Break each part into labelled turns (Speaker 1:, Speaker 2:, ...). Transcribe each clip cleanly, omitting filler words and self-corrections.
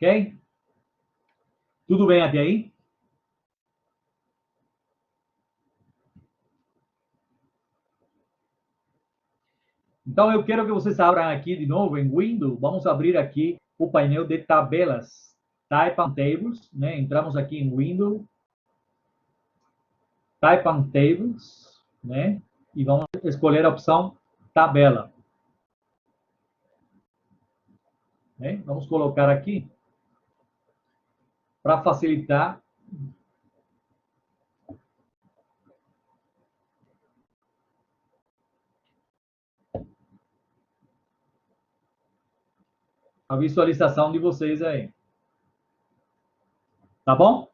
Speaker 1: Ok? Tudo bem até aí? Então, eu quero que vocês abram aqui de novo em Windows. Vamos abrir aqui o painel de tabelas. Type and Tables, né? Entramos aqui em Windows. Type and Tables, né? E vamos escolher a opção tabela. Né? Vamos colocar aqui para facilitar. A visualização de vocês aí. Tá bom?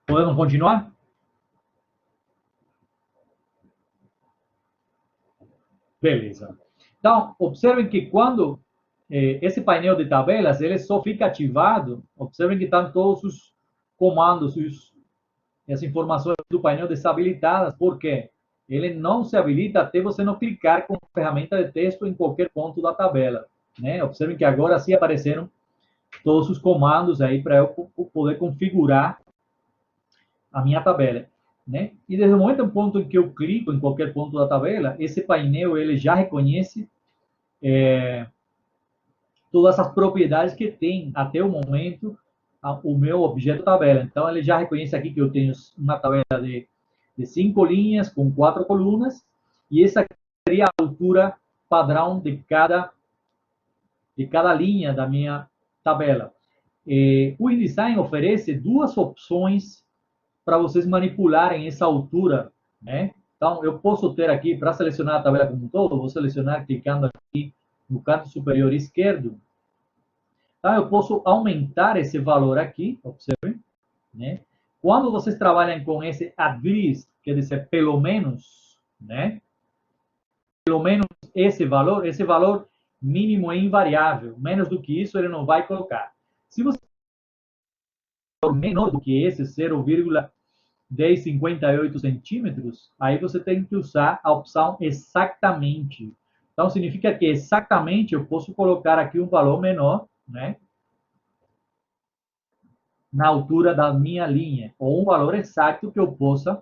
Speaker 1: Podemos continuar? Beleza. Então, observem que quando esse painel de tabelas, ele só fica ativado, observem que estão todos os comandos, as informações do painel desabilitadas, porque ele não se habilita até você não clicar com a ferramenta de texto em qualquer ponto da tabela. Né? Observem que agora sim apareceram todos os comandos aí para eu poder configurar a minha tabela. Né? E desde o momento em ponto em que eu clico em qualquer ponto da tabela, esse painel ele já reconhece todas as propriedades que tem até o momento o meu objeto tabela. Então, ele já reconhece aqui que eu tenho uma tabela de 5 linhas com 4 colunas, e essa seria a altura padrão de cada linha da minha tabela. O InDesign oferece duas opções para vocês manipularem essa altura, né? Então, eu posso ter aqui, para selecionar a tabela como um todo, vou selecionar clicando aqui no canto superior esquerdo. Então, eu posso aumentar esse valor aqui, observem, né? Quando vocês trabalham com esse at least, quer dizer, pelo menos, né? Pelo menos esse valor mínimo é invariável. Menos do que isso, ele não vai colocar. Se você for menor do que esse, 0,1058 centímetros, aí você tem que usar a opção exatamente. Então, significa que exatamente eu posso colocar aqui um valor menor, né? Na altura da minha linha, ou um valor exato que eu possa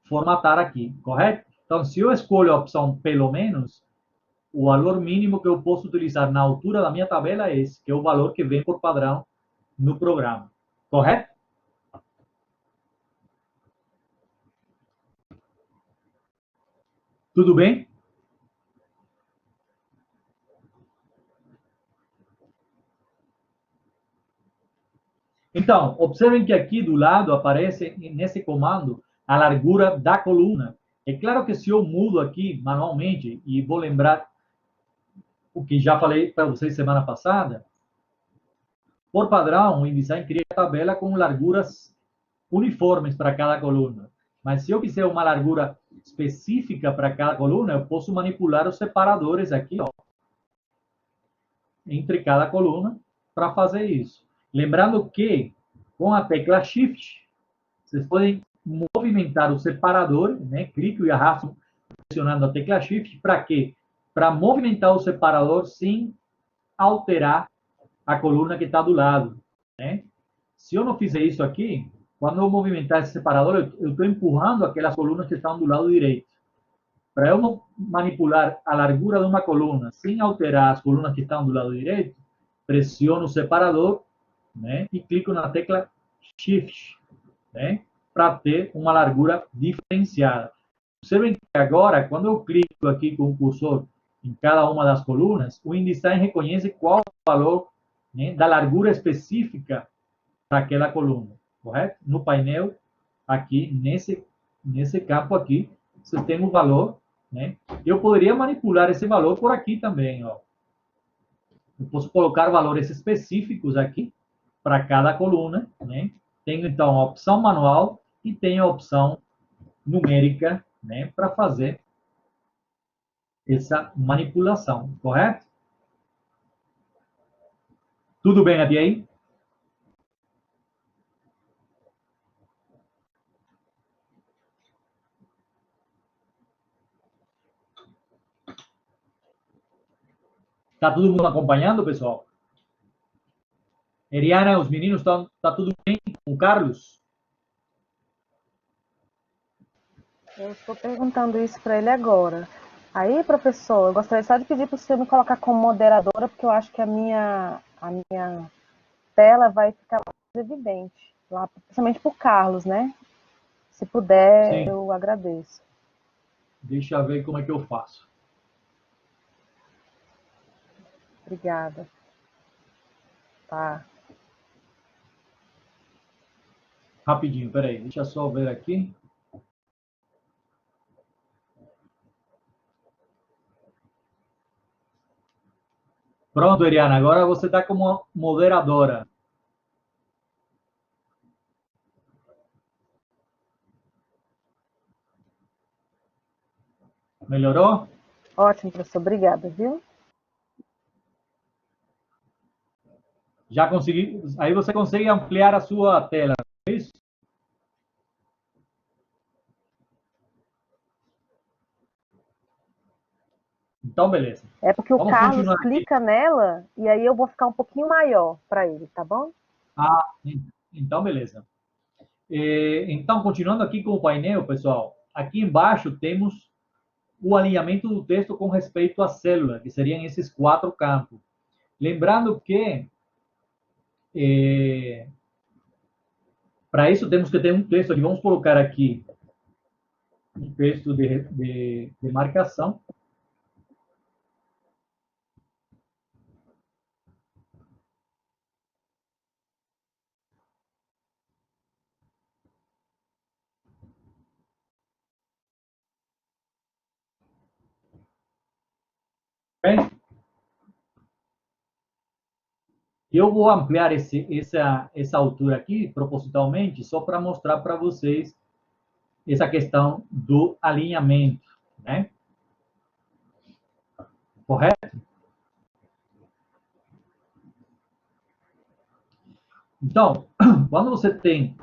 Speaker 1: formatar aqui, correto? Então, se eu escolho a opção pelo menos, o valor mínimo que eu posso utilizar na altura da minha tabela é esse, que é o valor que vem por padrão no programa, correto? Tudo bem? Então, observem que aqui do lado aparece, nesse comando, a largura da coluna. É claro que se eu mudo aqui manualmente, e vou lembrar o que já falei para vocês semana passada, por padrão, o InDesign cria a tabela com larguras uniformes para cada coluna. Mas se eu quiser uma largura específica para cada coluna, eu posso manipular os separadores aqui, ó, entre cada coluna, para fazer isso. Lembrando que, com a tecla Shift, vocês podem movimentar o separador, né? Clico e arrasto pressionando a tecla Shift, para quê? Para movimentar o separador sem alterar a coluna que está do lado, né? Se eu não fizer isso aqui, quando eu movimentar esse separador, eu estou empurrando aquelas colunas que estão do lado direito. Para eu manipular a largura de uma coluna sem alterar as colunas que estão do lado direito, pressiono o separador, né, e clico na tecla Shift, né, para ter uma largura diferenciada. Observem que agora, quando eu clico aqui com o cursor em cada uma das colunas, o InDesign reconhece qual é o valor, né, da largura específica para aquela coluna, correto? No painel, aqui, nesse campo aqui, você tem o valor, né? Eu poderia manipular esse valor por aqui também, ó. Eu posso colocar valores específicos aqui para cada coluna, né? Tenho, então, a opção manual e tenho a opção numérica, né, para fazer essa manipulação, correto? Tudo bem até aí? Tá todo mundo acompanhando, pessoal? Eriana, os meninos estão, tá tudo bem com o Carlos?
Speaker 2: Eu estou perguntando isso para ele agora. Aí, professor, eu gostaria só de pedir para você me colocar como moderadora, porque eu acho que a minha tela vai ficar mais evidente, lá, principalmente para o Carlos, né? Se puder,
Speaker 1: Sim.
Speaker 2: eu agradeço.
Speaker 1: Deixa eu ver como é que eu faço.
Speaker 2: Obrigada. Tá.
Speaker 1: Rapidinho, peraí. Deixa eu só ver aqui. Pronto, Eriana, agora você está como moderadora. Melhorou?
Speaker 2: Ótimo, professor. Obrigada, viu?
Speaker 1: Já consegui. Aí você consegue ampliar a sua tela, não é isso? Então, beleza.
Speaker 2: É porque o
Speaker 1: Vamos
Speaker 2: Carlos
Speaker 1: continuar aqui.
Speaker 2: clica nela e aí eu vou ficar um pouquinho maior para ele, tá bom?
Speaker 1: Ah, então, beleza. Então, continuando aqui com o painel, pessoal. Aqui embaixo temos o alinhamento do texto com respeito à célula, que seriam esses quatro campos. Lembrando que, para isso, temos que ter um texto aqui. Vamos colocar aqui um texto de marcação. Bem, eu vou ampliar essa altura aqui, propositalmente, só para mostrar para vocês essa questão do alinhamento, né? Correto? Então, quando você tem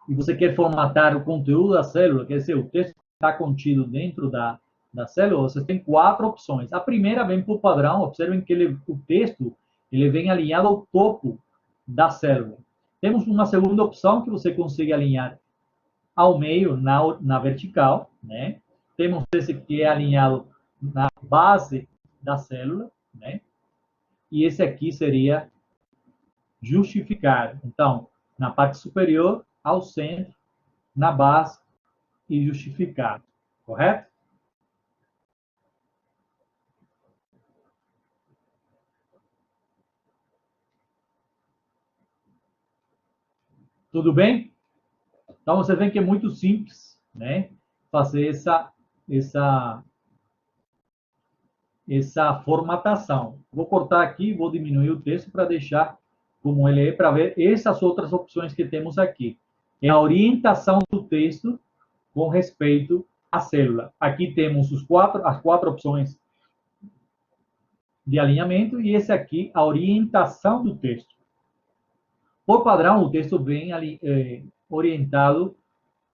Speaker 1: e você quer formatar o conteúdo da célula, quer dizer, o texto está contido dentro da célula, você tem quatro opções. A primeira vem por padrão, observem que o texto ele vem alinhado ao topo da célula. Temos uma segunda opção que você consegue alinhar ao meio, na vertical, né? Temos esse que é alinhado na base da célula, né? E esse aqui seria justificado. Então, na parte superior, ao centro, na base e justificado. Correto? Tudo bem? Então, você vê que é muito simples, né? Fazer essa, essa formatação. Vou cortar aqui, vou diminuir o texto para deixar como ele é, para ver essas outras opções que temos aqui. É a orientação do texto com respeito à célula. Aqui temos as quatro opções de alinhamento e esse aqui, a orientação do texto. Por padrão, o texto vem ali, orientado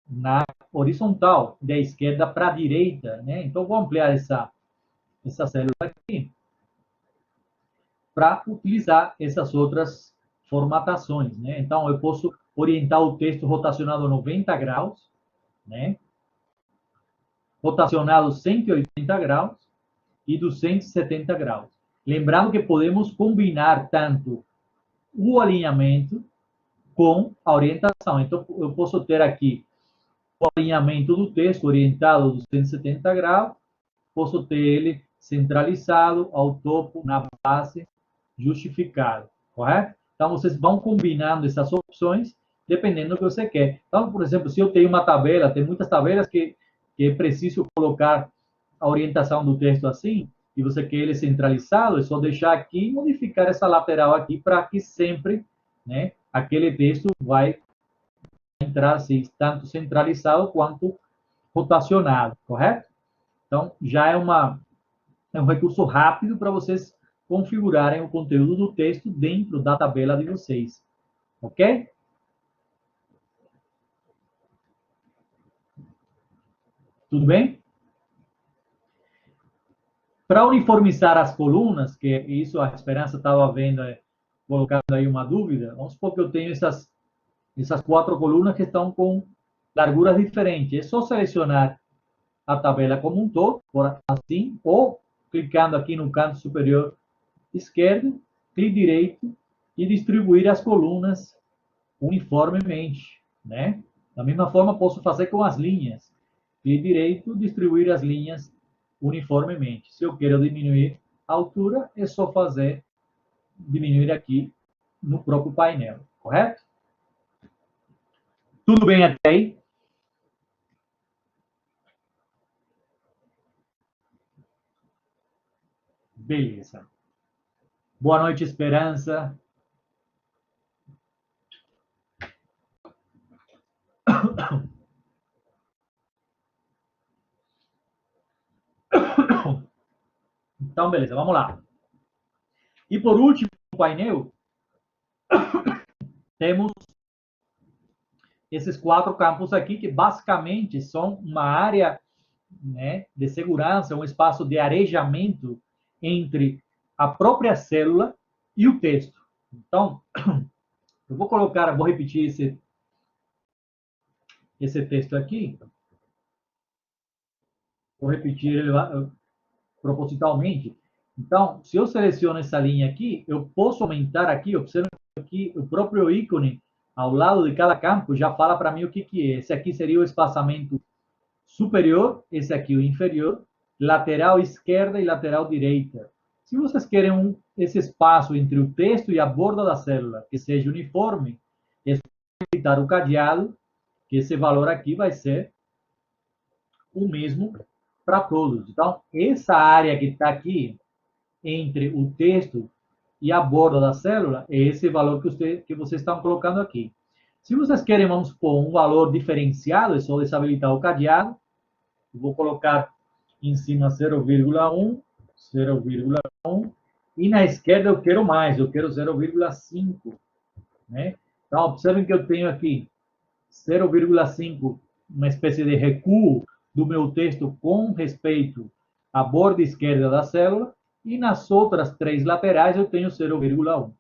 Speaker 1: na horizontal, da esquerda para a direita, né? Então, vou ampliar essa célula aqui para utilizar essas outras formatações, né? Então, eu posso orientar o texto rotacionado 90 graus, né? Rotacionado 180 graus e 270 graus. Lembrando que podemos combinar tanto o alinhamento com a orientação. Então, eu posso ter aqui o alinhamento do texto orientado 270 graus, posso ter ele centralizado ao topo, na base, justificado, correto? Então, vocês vão combinando essas opções, dependendo do que você quer. Então, por exemplo, se eu tenho uma tabela, tem muitas tabelas que é preciso colocar a orientação do texto assim, e você quer ele centralizado, é só deixar aqui e modificar essa lateral aqui para que sempre, né, aquele texto vai entrar assim, tanto centralizado quanto rotacionado, correto? Então, já é um recurso rápido para vocês configurarem o conteúdo do texto dentro da tabela de vocês. Ok? Tudo bem? Para uniformizar as colunas, que isso a Esperança estava vendo, colocando aí uma dúvida, vamos supor que eu tenho essas 4 colunas que estão com larguras diferentes. É só selecionar a tabela como um todo, assim, ou clicando aqui no canto superior esquerdo, clique direito e distribuir as colunas uniformemente, né? Da mesma forma, posso fazer com as linhas. Clique direito, distribuir as linhas uniformemente. Se eu quero diminuir a altura, é só diminuir aqui no próprio painel, correto? Tudo bem até aí? Beleza. Boa noite, Esperança. Então, beleza, vamos lá. E por último, no painel, temos esses 4 campos aqui, que basicamente são uma área, né, de segurança, um espaço de arejamento entre a própria célula e o texto. Então, eu vou repetir esse texto aqui, vou repetir ele propositalmente. Então, se eu seleciono essa linha aqui, eu posso aumentar aqui, observe aqui, o próprio ícone ao lado de cada campo já fala para mim o que é. Esse aqui seria o espaçamento superior, esse aqui o inferior, lateral esquerda e lateral direita. Se vocês querem esse espaço entre o texto e a borda da célula que seja uniforme, é só habilitar o cadeado, que esse valor aqui vai ser o mesmo para todos. Então, essa área que está aqui, entre o texto e a borda da célula, é esse valor que vocês estão colocando aqui. Se vocês querem, vamos supor, um valor diferenciado, é só desabilitar o cadeado. Vou colocar em cima 0,1, 0,1, e na esquerda eu quero mais, eu quero 0,5, né? Então, observem que eu tenho aqui 0,5, uma espécie de recuo do meu texto com respeito à borda esquerda da célula, e nas outras 3 laterais eu tenho 0,1,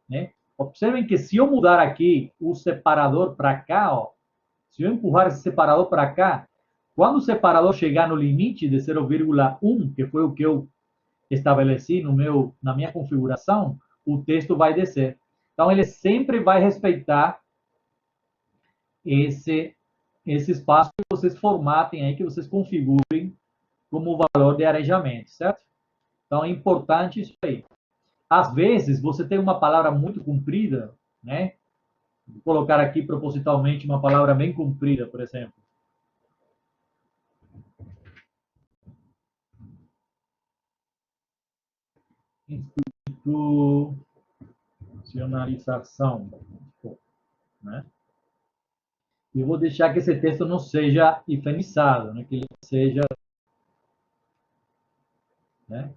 Speaker 1: né? Observem que se eu mudar aqui o separador para cá, ó, se eu empurrar esse separador para cá, quando o separador chegar no limite de 0,1, que foi o que eu estabeleci na minha configuração, o texto vai descer. Então, ele sempre vai respeitar esse espaço que vocês formatem aí, que vocês configurem como valor de arejamento, certo? Então, é importante isso aí. Às vezes, você tem uma palavra muito comprida, né? Vou colocar aqui propositalmente uma palavra bem comprida, por exemplo. Institucionalização, né? E vou deixar que esse texto não seja hifenizado, né? Que ele seja, né?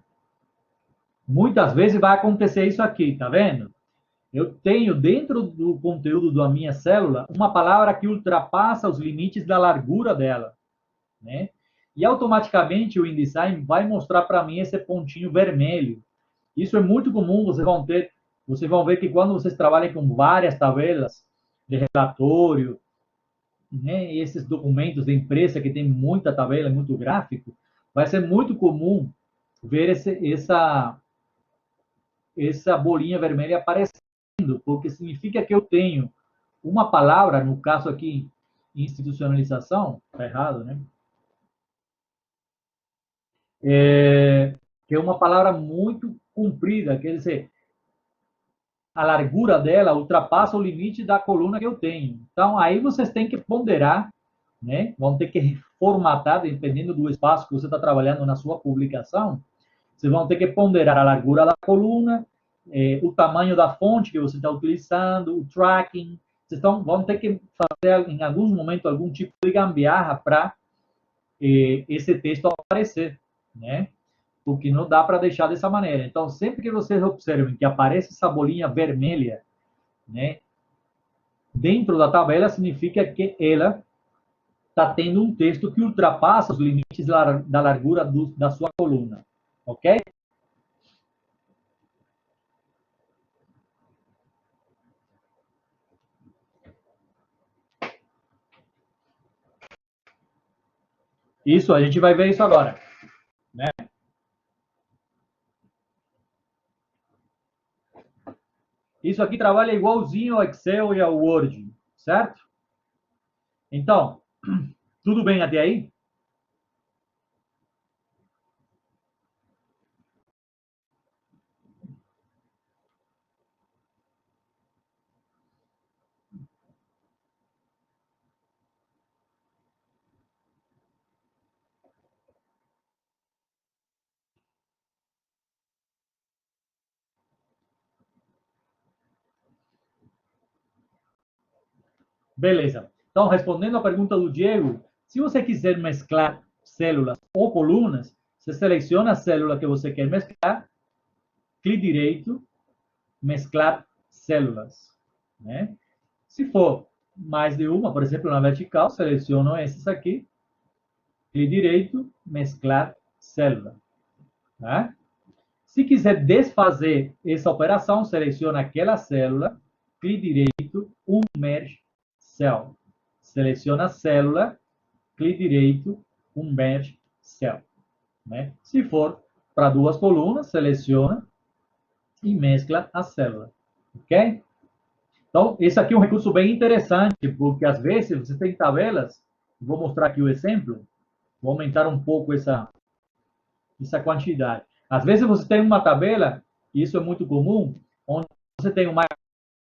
Speaker 1: Muitas vezes vai acontecer isso aqui, tá vendo? Eu tenho dentro do conteúdo da minha célula uma palavra que ultrapassa os limites da largura dela, né? E automaticamente o InDesign vai mostrar para mim esse pontinho vermelho. Isso é muito comum, vocês vão ver que quando vocês trabalham com várias tabelas de relatório, né, esses documentos de empresa que tem muita tabela, muito gráfico, vai ser muito comum ver essa bolinha vermelha aparecendo, porque significa que eu tenho uma palavra, no caso aqui, institucionalização, está errado, né? Que é uma palavra muito comprida, quer dizer, a largura dela ultrapassa o limite da coluna que eu tenho. Então, aí vocês têm que ponderar, né? Vão ter que formatar, dependendo do espaço que você está trabalhando na sua publicação, vocês vão ter que ponderar a largura da coluna, o tamanho da fonte que você está utilizando, o tracking. Vocês vão ter que fazer, em alguns momentos, algum tipo de gambiarra para esse texto aparecer, né? Porque não dá para deixar dessa maneira. Então, sempre que vocês observem que aparece essa bolinha vermelha, né, dentro da tabela, significa que ela está tendo um texto que ultrapassa os limites da largura da sua coluna. Ok? Isso, a gente vai ver isso agora, né? Isso aqui trabalha igualzinho ao Excel e ao Word, certo? Então, tudo bem até aí? Beleza. Então, respondendo à pergunta do Diego, se você quiser mesclar células ou colunas, você seleciona a célula que você quer mesclar, clique direito, mesclar células, né? Se for mais de uma, por exemplo, na vertical, seleciono essas aqui, clique direito, mesclar célula, né? Se quiser desfazer essa operação, seleciona aquela célula, clique direito, Merge Cell. Seleciona a célula, clique direito, Merge Cell. Né? Se for para duas colunas, seleciona e mescla a célula. Ok? Então, esse aqui é um recurso bem interessante, porque às vezes você tem tabelas, vou mostrar aqui o exemplo, vou aumentar um pouco essa quantidade. Às vezes você tem uma tabela, e isso é muito comum, onde você tem uma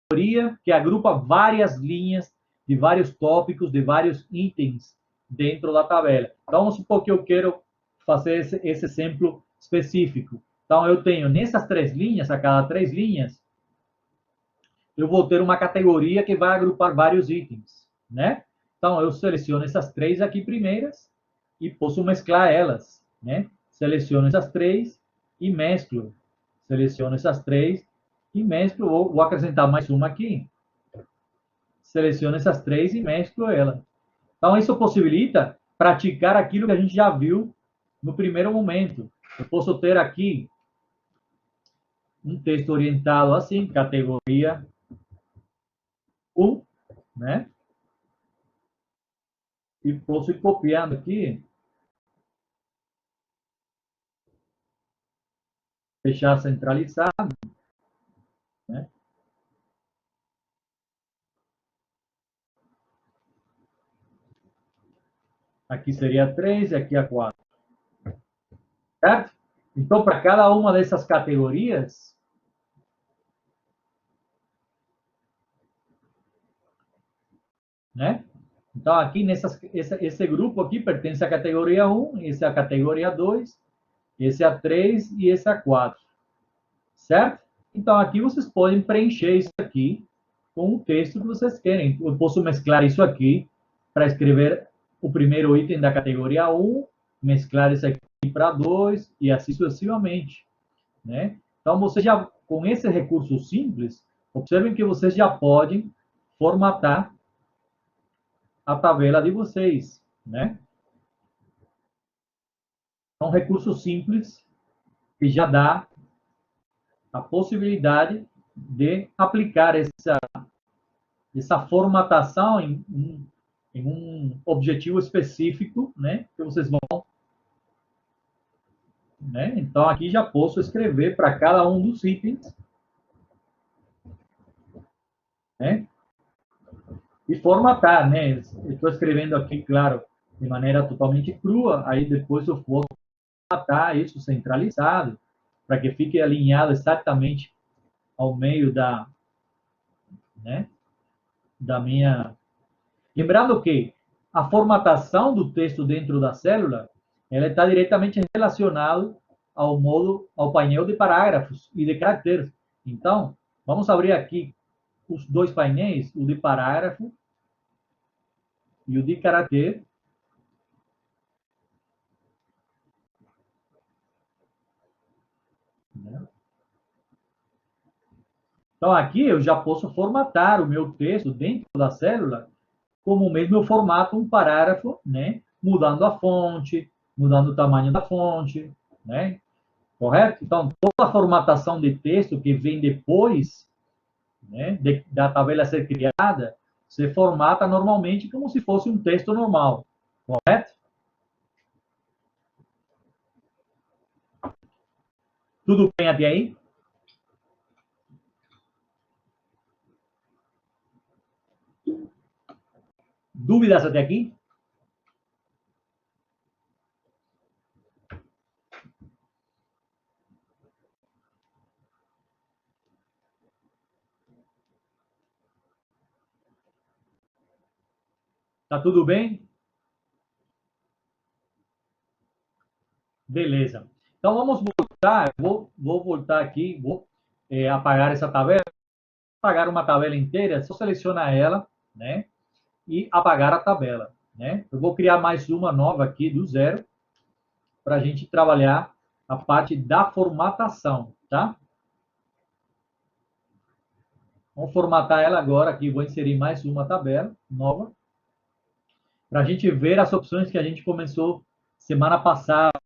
Speaker 1: categoria que agrupa várias linhas de vários tópicos, de vários itens dentro da tabela. Então, vamos supor que eu quero fazer esse exemplo específico. Então, eu tenho nessas três linhas, a cada três linhas, eu vou ter uma categoria que vai agrupar vários itens, né? Então, eu seleciono essas três aqui primeiras e posso mesclar elas, né? Seleciono essas três e mesclo. Seleciono essas três e mesclo. Vou acrescentar mais uma aqui. Seleciono essas três e mesclo ela. Então, isso possibilita praticar aquilo que a gente já viu no primeiro momento. Eu posso ter aqui um texto orientado assim, categoria 1, né? E posso ir copiando aqui, deixar centralizado, né? Aqui seria 3 e aqui a 4, certo? Então, para cada uma dessas categorias, né? Então, aqui, esse grupo aqui pertence à categoria 1, esse é a categoria 2, esse é a 3 e esse é a 4, certo? Então, aqui vocês podem preencher isso aqui com o texto que vocês querem. Eu posso mesclar isso aqui para escrever o primeiro item da categoria 1, mesclar isso aqui para 2 e assim sucessivamente, né? Então, vocês já, com esse recurso simples, observem que vocês já podem formatar a tabela de vocês, né? É um recurso simples que já dá a possibilidade de aplicar essa formatação em um objetivo específico, né? Que vocês vão, né? Então, aqui já posso escrever para cada um dos itens, né? E formatar, né? Estou escrevendo aqui, claro, de maneira totalmente crua, aí depois eu vou formatar isso centralizado, para que fique alinhado exatamente ao meio né, da minha... Lembrando que a formatação do texto dentro da célula, ela está diretamente relacionada ao painel de parágrafos e de caracteres. Então, vamos abrir aqui os dois painéis, o de parágrafo e o de caractere. Então, aqui eu já posso formatar o meu texto dentro da célula como mesmo eu formato um parágrafo, né? Mudando a fonte, mudando o tamanho da fonte, né? correto? Então, toda a formatação de texto que vem depois, né, da tabela ser criada, você formata normalmente como se fosse um texto normal, correto? Tudo bem até aí? Dúvidas até aqui? Tá tudo bem? Beleza. Então vamos voltar. Vou voltar aqui, vou apagar essa tabela. Apagar uma tabela inteira, só selecionar ela, né? E apagar a tabela, né? Eu vou criar mais uma nova aqui do zero para a gente trabalhar a parte da formatação, tá? Vamos formatar ela agora aqui. Vou inserir mais uma tabela nova para a gente ver as opções que a gente começou semana passada,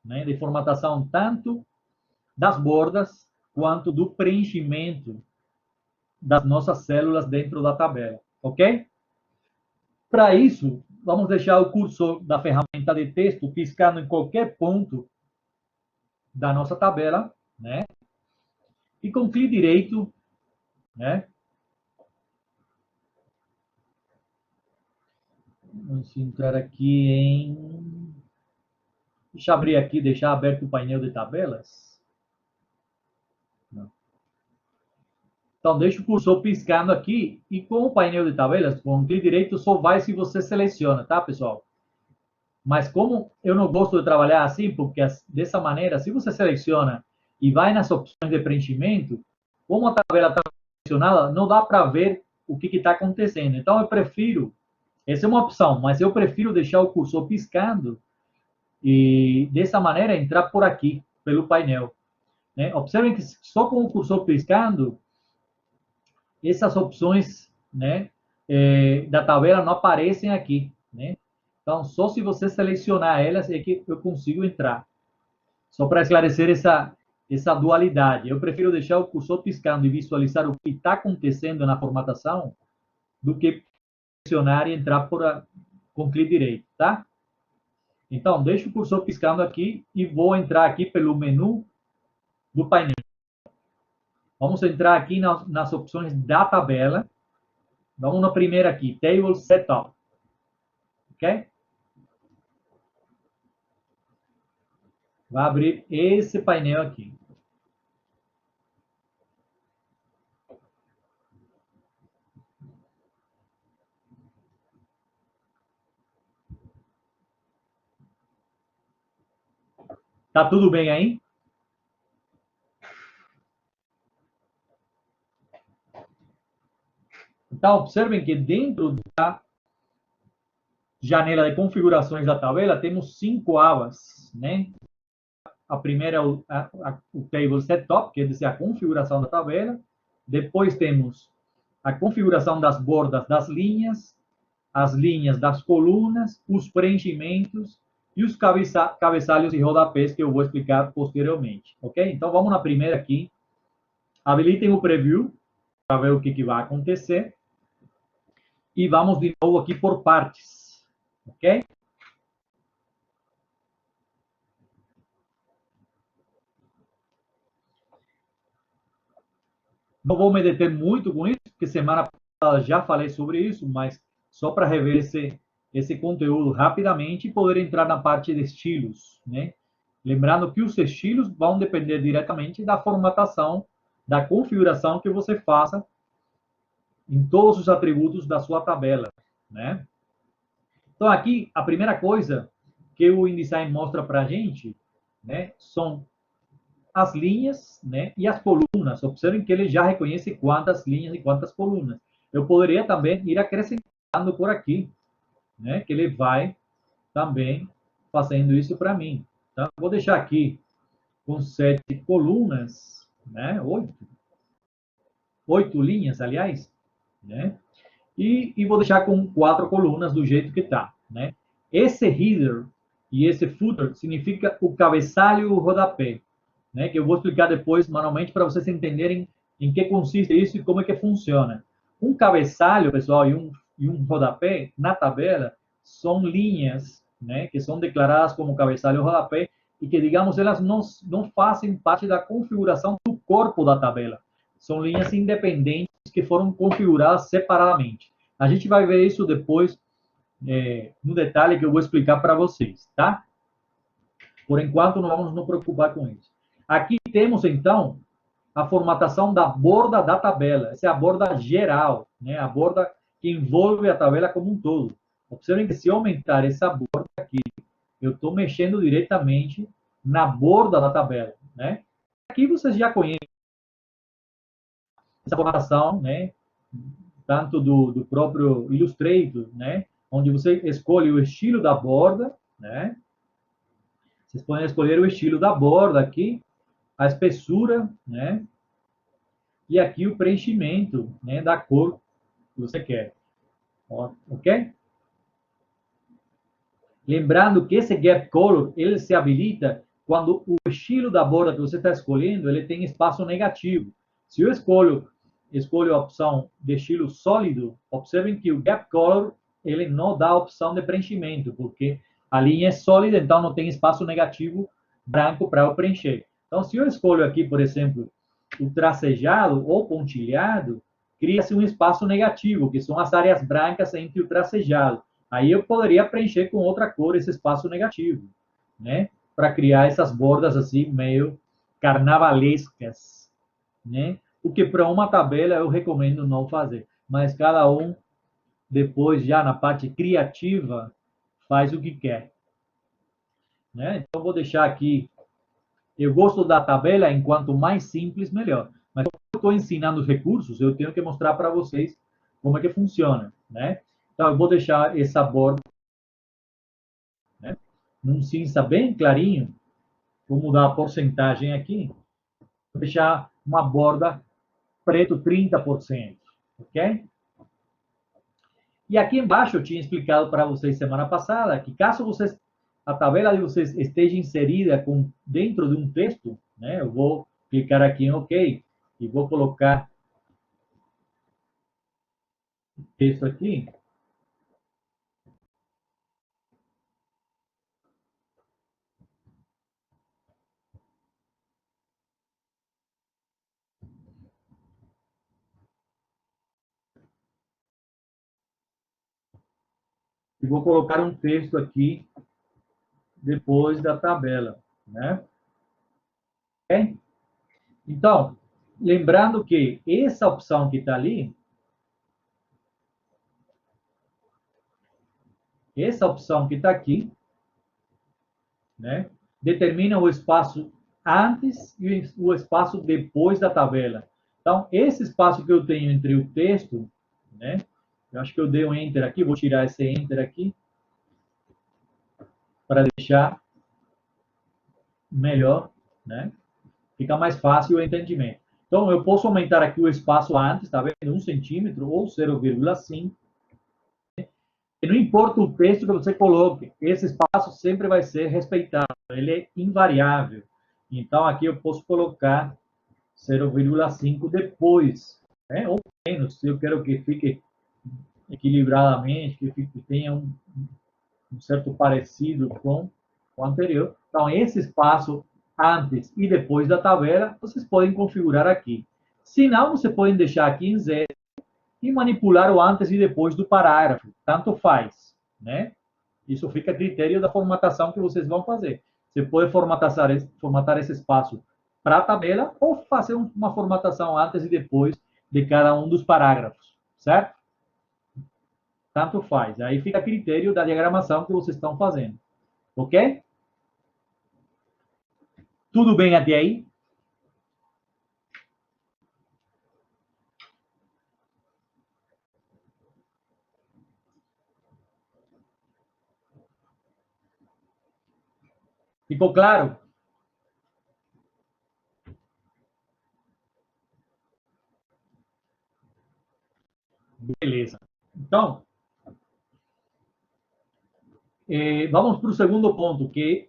Speaker 1: né? De formatação tanto das bordas quanto do preenchimento das nossas células dentro da tabela, ok? Para isso, vamos deixar o cursor da ferramenta de texto piscando em qualquer ponto da nossa tabela, né? E com clique direito, né? Vamos entrar aqui em... Deixa eu abrir aqui, deixar aberto o painel de tabelas. Não. Então, deixa o cursor piscando aqui e com o painel de tabelas, com clique direito, só vai se você seleciona, tá, pessoal? Mas como eu não gosto de trabalhar assim, porque dessa maneira, se você seleciona e vai nas opções de preenchimento, como a tabela está selecionada, não dá para ver o que está acontecendo. Então, eu prefiro, essa é uma opção, mas eu prefiro deixar o cursor piscando e dessa maneira entrar por aqui, pelo painel. Né? Observem que só com o cursor piscando, essas opções, né, da tabela não aparecem aqui. Né? Então, só se você selecionar elas é que eu consigo entrar. Só para esclarecer essa dualidade. Eu prefiro deixar o cursor piscando e visualizar o que está acontecendo na formatação do que selecionar e entrar com clique direito, tá? Então, deixo o cursor piscando aqui e vou entrar aqui pelo menu do painel. Vamos entrar aqui nas opções da tabela. Vamos na primeira aqui, Table Setup. Ok? Vai abrir esse painel aqui. Tá tudo bem aí? Então, observem que dentro da janela de configurações da tabela, temos 5 abas, né? A primeira é o Table Setup, que é dizer, a configuração da tabela. Depois temos a configuração das bordas das linhas, as linhas das colunas, os preenchimentos e os cabeçalhos e rodapés, que eu vou explicar posteriormente, ok? Então, vamos na primeira aqui. Habilitem o preview para ver o que vai acontecer. E vamos de novo aqui por partes, ok? Não vou me deter muito com isso, porque semana passada já falei sobre isso, mas só para rever esse conteúdo rapidamente e poder entrar na parte de estilos, né? Lembrando que os estilos vão depender diretamente da formatação, da configuração que você faça em todos os atributos da sua tabela, né? Então, aqui, a primeira coisa que o InDesign mostra para a gente, né, são as linhas, né, e as colunas. Observem que ele já reconhece quantas linhas e quantas colunas. Eu poderia também ir acrescentando por aqui, né, que ele vai também fazendo isso para mim. Então, vou deixar aqui com 7 colunas, né, 8 linhas, aliás, né, e vou deixar com 4 colunas do jeito que está, né. Esse header e esse footer significa o cabeçalho e o rodapé. né, que eu vou explicar depois manualmente para vocês entenderem em que consiste isso e como é que funciona. Um cabeçalho, pessoal, e um rodapé na tabela são linhas, né, que são declaradas como cabeçalho e rodapé e que, digamos, elas não fazem parte da configuração do corpo da tabela. São linhas independentes que foram configuradas separadamente. A gente vai ver isso depois no detalhe que eu vou explicar para vocês, tá? Por enquanto, não vamos nos preocupar com isso. Aqui temos, então, a formatação da borda da tabela. Essa é a borda geral, né? A borda que envolve a tabela como um todo. Observem que se eu aumentar essa borda aqui, eu estou mexendo diretamente na borda da tabela, né? Aqui vocês já conhecem essa formatação, né? Tanto do próprio Illustrator, né? Onde você escolhe o estilo da borda, né? Vocês podem escolher o estilo da borda aqui, a espessura, né? E aqui o preenchimento, né, da cor que você quer. Ok? Lembrando que esse gap color, ele se habilita quando o estilo da borda que você está escolhendo, ele tem espaço negativo. Se eu escolho a opção de estilo sólido, observem que o gap color, ele não dá a opção de preenchimento, porque a linha é sólida, então não tem espaço negativo branco para eu preencher. Então, se eu escolho aqui, por exemplo, o tracejado ou pontilhado, cria-se um espaço negativo, que são as áreas brancas entre o tracejado. Aí eu poderia preencher com outra cor esse espaço negativo, né? Para criar essas bordas assim meio carnavalescas, né? O que para uma tabela eu recomendo não fazer, mas cada um depois já na parte criativa faz o que quer, né? Então vou deixar aqui. Eu gosto da tabela enquanto mais simples melhor, mas como eu estou ensinando os recursos, eu tenho que mostrar para vocês como é que funciona, né? Então eu vou deixar essa borda, né, num cinza bem clarinho. Vou mudar a porcentagem aqui. Vou deixar uma borda preto 30%, ok? E aqui embaixo eu tinha explicado para vocês semana passada que caso vocês, a tabela de vocês esteja inserida dentro de um texto, né? Eu vou clicar aqui em OK e vou colocar o texto aqui. E vou colocar um texto aqui depois da tabela, né? Okay? Então, lembrando que essa opção que está ali, essa opção que está aqui, né, determina o espaço antes e o espaço depois da tabela. Então, esse espaço que eu tenho entre o texto, né, eu acho que eu dei um Enter aqui, vou tirar esse Enter aqui, para deixar melhor, né, fica mais fácil o entendimento. Então, eu posso aumentar aqui o espaço antes, tá vendo? 1 centímetro ou 0,5. E não importa o texto que você coloque, esse espaço sempre vai ser respeitado, ele é invariável. Então, aqui eu posso colocar 0,5 depois, né? Ou menos, se eu quero que fique equilibradamente, que tenha um certo parecido com o anterior. Então, esse espaço antes e depois da tabela, vocês podem configurar aqui. Se não, você pode deixar aqui em 0 e manipular o antes e depois do parágrafo. Tanto faz, né? Isso fica a critério da formatação que vocês vão fazer. Você pode formatar esse espaço para a tabela ou fazer uma formatação antes e depois de cada um dos parágrafos, certo? Tanto faz. Aí fica a critério da diagramação que vocês estão fazendo. Ok? Tudo bem até aí? Ficou claro? Beleza. Então, vamos para o segundo ponto, que é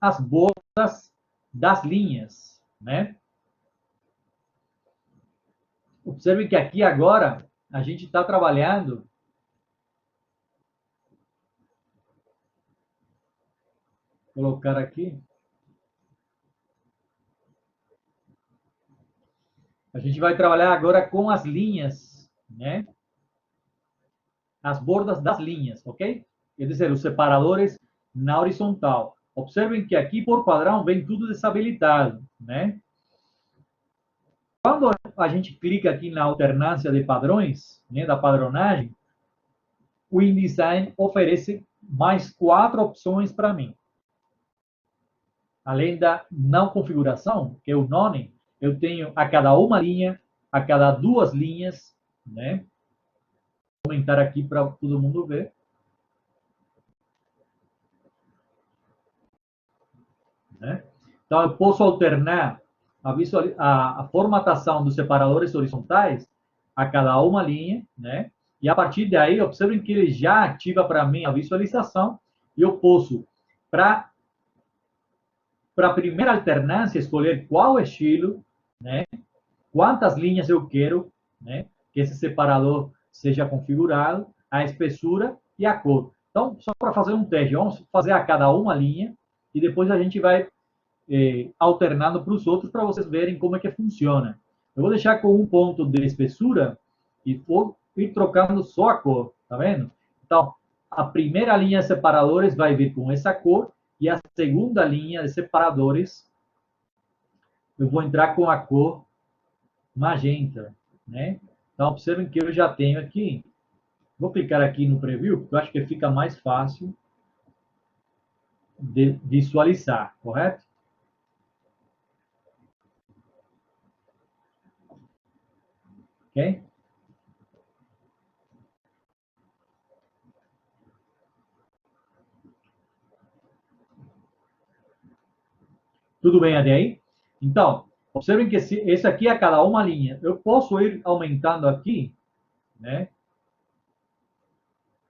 Speaker 1: as bordas das linhas. né? Observe que aqui agora a gente está trabalhando. Vou colocar aqui. A gente vai trabalhar agora com as linhas, né? As bordas das linhas, ok? Quer dizer, os separadores na horizontal. Observem que aqui, por padrão, vem tudo desabilitado, né? Quando a gente clica aqui na alternância de padrões, né, da padronagem, o InDesign oferece mais 4 opções para mim. Além da não configuração, que é o none, eu tenho a cada uma linha, a cada 2 linhas, né? Vou aumentar aqui para todo mundo ver. Né? Então, eu posso alternar a formatação dos separadores horizontais a cada uma linha, né? E a partir daí, observem que ele já ativa para mim a visualização e eu posso, para a primeira alternância, escolher qual estilo, né? Quantas linhas eu quero, né? Que esse separador seja configurado, a espessura e a cor. Então, só para fazer um teste, vamos fazer a cada uma linha e depois a gente vai alternando para os outros para vocês verem como é que funciona. Eu vou deixar com 1 ponto de espessura e vou ir trocando só a cor, tá vendo? Então, a primeira linha de separadores vai vir com essa cor e a segunda linha de separadores eu vou entrar com a cor magenta, né? Então, observem que eu já tenho aqui. Vou clicar aqui no preview, porque eu acho que fica mais fácil de visualizar, correto? Ok? Tudo bem até aí? Então, observem que esse aqui é cada uma linha. Eu posso ir aumentando aqui, né?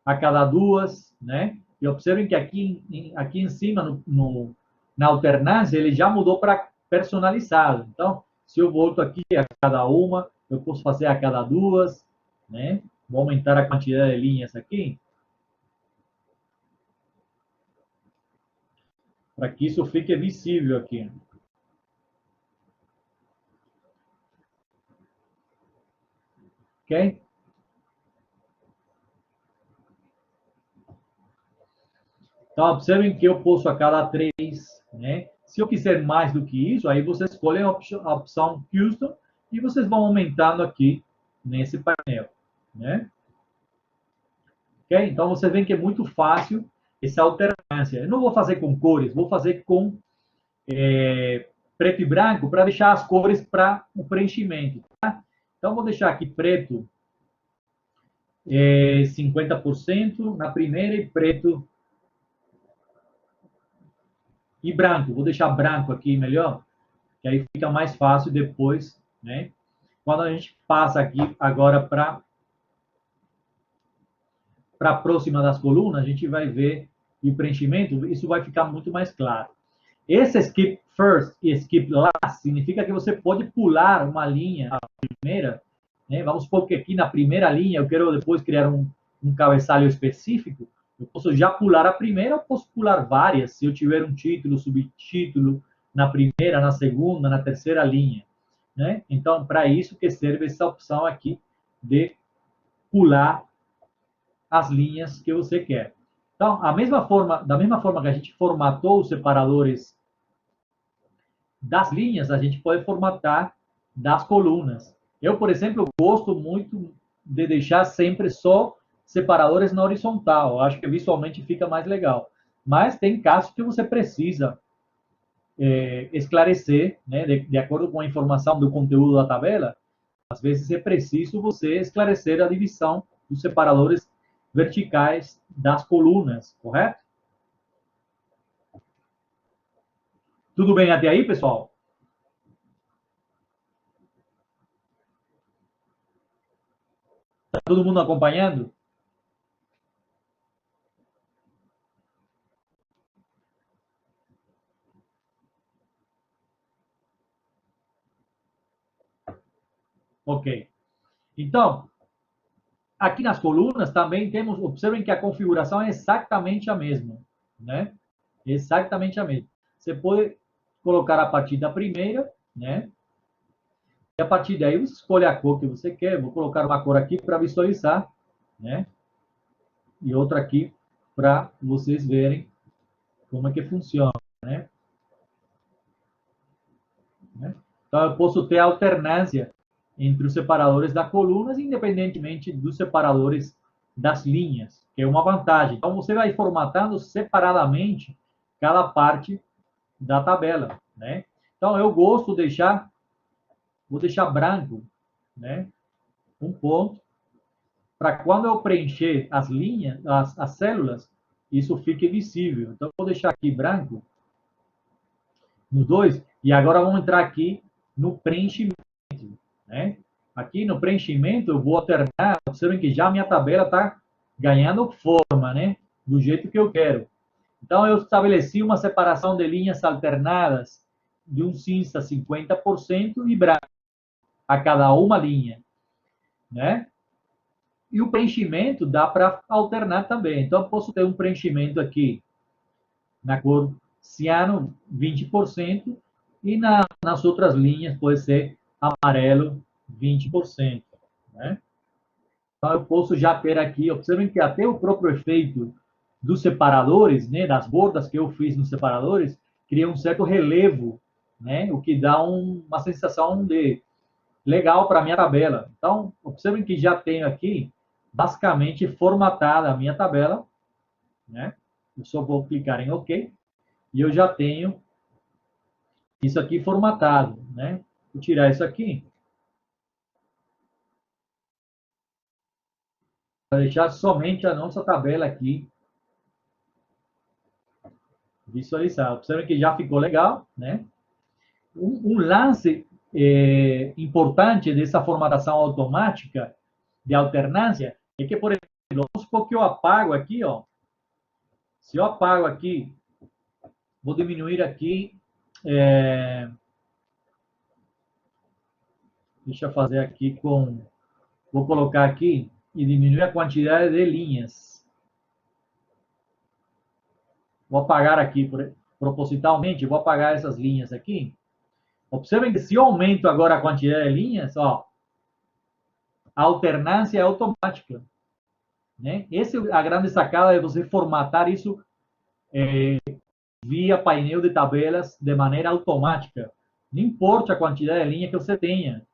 Speaker 1: A cada 2, né? E observem que aqui em cima, na alternância, ele já mudou para personalizado. Então, se eu volto aqui a cada uma, eu posso fazer a cada 2, né? Vou aumentar a quantidade de linhas aqui, para que isso fique visível aqui. Ok? Então, observem que eu posso a cada 3, né? Se eu quiser mais do que isso, aí vocês escolhem a opção Custom e vocês vão aumentando aqui nesse painel, né? Ok? Então, vocês veem que é muito fácil essa alternância. Eu não vou fazer com cores, vou fazer com preto e branco para deixar as cores para o preenchimento. Tá? Então, vou deixar aqui preto 50% na primeira e preto e branco. Vou deixar branco aqui melhor, que aí fica mais fácil depois, né? Quando a gente passa aqui agora para próxima das colunas, a gente vai ver o preenchimento, isso vai ficar muito mais claro. Esse skip first e skip last significa que você pode pular uma linha, a primeira, né? Vamos supor que aqui na primeira linha eu quero depois criar um cabeçalho específico, eu posso já pular a primeira, eu posso pular várias, se eu tiver um título, subtítulo, na primeira, na segunda, na terceira linha, né? Então, para isso que serve essa opção aqui de pular as linhas que você quer. Então, da mesma forma que a gente formatou os separadores das linhas, a gente pode formatar das colunas. Eu, por exemplo, gosto muito de deixar sempre só separadores na horizontal. Eu acho que visualmente fica mais legal. Mas tem casos que você precisa esclarecer, né, de acordo com a informação do conteúdo da tabela. Às vezes é preciso você esclarecer a divisão dos separadores verticais das colunas, correto? Tudo bem até aí, pessoal? Está todo mundo acompanhando? Ok. Então, aqui nas colunas também temos, observem que a configuração é exatamente a mesma, né? Exatamente a mesma. Você pode colocar a partir da primeira, né? E a partir daí você escolhe a cor que você quer. Vou colocar uma cor aqui para visualizar, né? E outra aqui para vocês verem como é que funciona, né? Então eu posso ter alternância entre os separadores das colunas, independentemente dos separadores das linhas, que é uma vantagem. Então você vai formatando separadamente cada parte da tabela, né? Então eu gosto de deixar, vou deixar branco, né? Um ponto, para quando eu preencher as linhas, as células, isso fique visível. Então, eu vou deixar aqui branco no 2, e agora vamos entrar aqui no preenchimento, né? Aqui no preenchimento, eu vou alternar, observem que já a minha tabela está ganhando forma, né? Do jeito que eu quero. Então, eu estabeleci uma separação de linhas alternadas de um cinza 50% e branco a cada uma linha, né? E o preenchimento dá para alternar também. Então, eu posso ter um preenchimento aqui na cor ciano, 20%, e nas outras linhas pode ser amarelo, 20%. Né? Então, eu posso já ter aqui, observem que até o próprio efeito dos separadores, né, das bordas que eu fiz nos separadores, cria um certo relevo, né, o que dá uma sensação de legal para a minha tabela. Então, observem que já tenho aqui, basicamente, formatada a minha tabela, né? Eu só vou clicar em OK, e eu já tenho isso aqui formatado, né? Vou tirar isso aqui, para deixar somente a nossa tabela aqui visualizada. Observem que já ficou legal, né? Um lance importante dessa formatação automática de alternância é que, por exemplo, vamos supor que eu apago aqui, ó. Se eu apago aqui, vou diminuir aqui. Deixa eu fazer aqui com. Vou colocar aqui e diminuir a quantidade de linhas. Vou apagar aqui, propositalmente, vou apagar essas linhas aqui. Observem que se eu aumento agora a quantidade de linhas, ó, a alternância é automática. Né? Essa é a grande sacada de você formatar isso via painel de tabelas de maneira automática. Não importa a quantidade de linha que você tenha.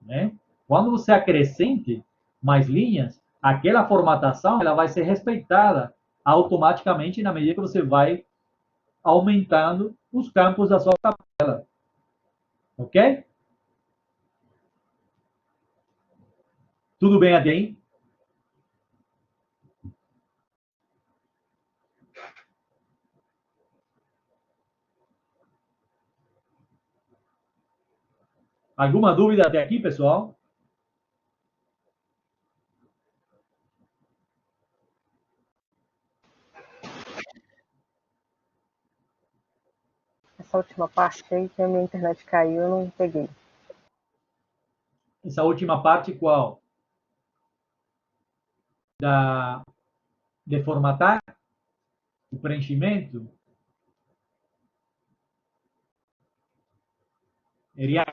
Speaker 1: Né? Quando você acrescente mais linhas, aquela formatação ela vai ser respeitada automaticamente na medida que você vai aumentando os campos da sua tabela. Ok? Tudo bem até aí? Alguma dúvida até aqui, pessoal?
Speaker 2: Essa última parte aí que a minha internet caiu, eu não peguei.
Speaker 1: Essa última parte qual? De formatar o preenchimento? Eriane,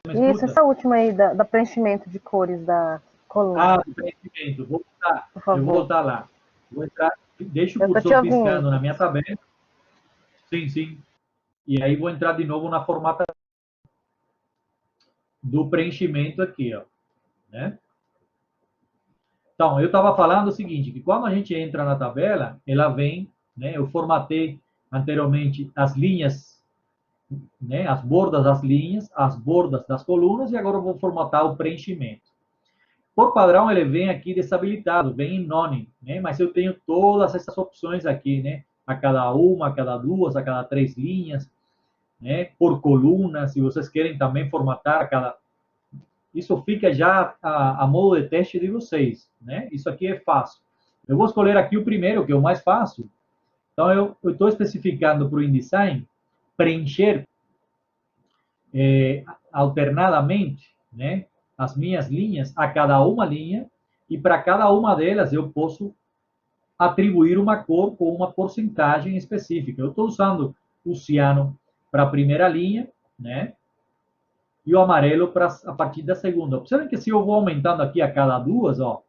Speaker 1: me
Speaker 2: Isso,
Speaker 1: escuta?
Speaker 2: essa última aí da preenchimento de cores da coluna,
Speaker 1: Ah, o preenchimento. Vou voltar.
Speaker 2: por
Speaker 1: Eu vou
Speaker 2: favor.
Speaker 1: voltar lá. Vou entrar, deixa o
Speaker 2: Eu tô te
Speaker 1: cursor piscando
Speaker 2: ouvindo.
Speaker 1: na minha tabela. Sim, sim. E aí vou entrar de novo na formatação do preenchimento aqui, ó, né? Então, eu estava falando o seguinte, que quando a gente entra na tabela, ela vem, né? Eu formatei anteriormente as linhas, né? As bordas das linhas, as bordas das colunas, e agora eu vou formatar o preenchimento. Por padrão, ele vem aqui desabilitado, vem em none, né? Mas eu tenho todas essas opções aqui, né? A cada uma, a cada duas, a cada três linhas, né? Por coluna, se vocês querem também formatar a cada. Isso fica já a modo de teste de vocês, né? Isso aqui é fácil. Eu vou escolher aqui o primeiro, que é o mais fácil. Então, eu estou especificando para o InDesign preencher alternadamente, né? as minhas linhas a cada uma linha, e para cada uma delas eu posso atribuir uma cor com uma porcentagem específica. Eu estou usando o ciano para a primeira linha, né? E o amarelo para a partir da segunda. Observem que se eu vou aumentando aqui a cada duas, ó,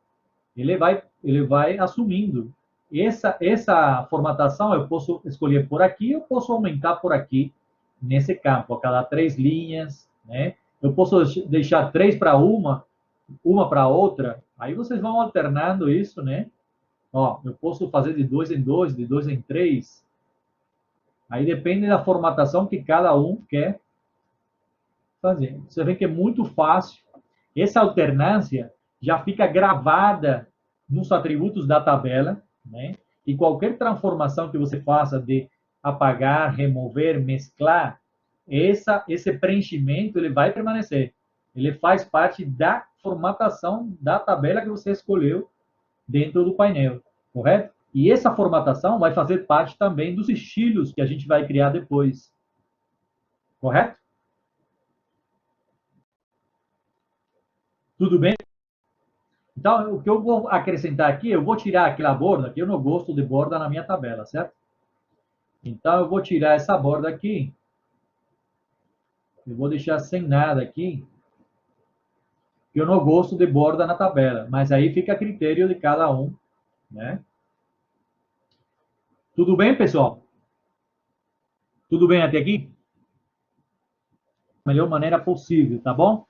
Speaker 1: ele vai assumindo. Essa formatação eu posso escolher por aqui, eu posso aumentar por aqui, nesse campo, a cada 3 linhas, né? Eu posso deixar 3 para uma para outra, aí vocês vão alternando isso, né? Ó, eu posso fazer de 2 em 2, de 2 em 3. Aí depende da formatação que cada um quer fazer. Você vê que é muito fácil. Essa alternância já fica gravada nos atributos da tabela, né? E qualquer transformação que você faça de apagar, remover, mesclar, esse preenchimento ele vai permanecer. Ele faz parte da formatação da tabela que você escolheu dentro do painel, correto? E essa formatação vai fazer parte também dos estilos que a gente vai criar depois, correto? Tudo bem? Então, o que eu vou acrescentar aqui, eu vou tirar aquela borda, que eu não gosto de borda na minha tabela, certo? Então, eu vou tirar essa borda aqui. Eu vou deixar sem nada aqui. Eu não gosto de borda na tabela, mas aí fica a critério de cada um, né? Tudo bem, pessoal? Tudo bem até aqui? Da melhor maneira possível, tá bom?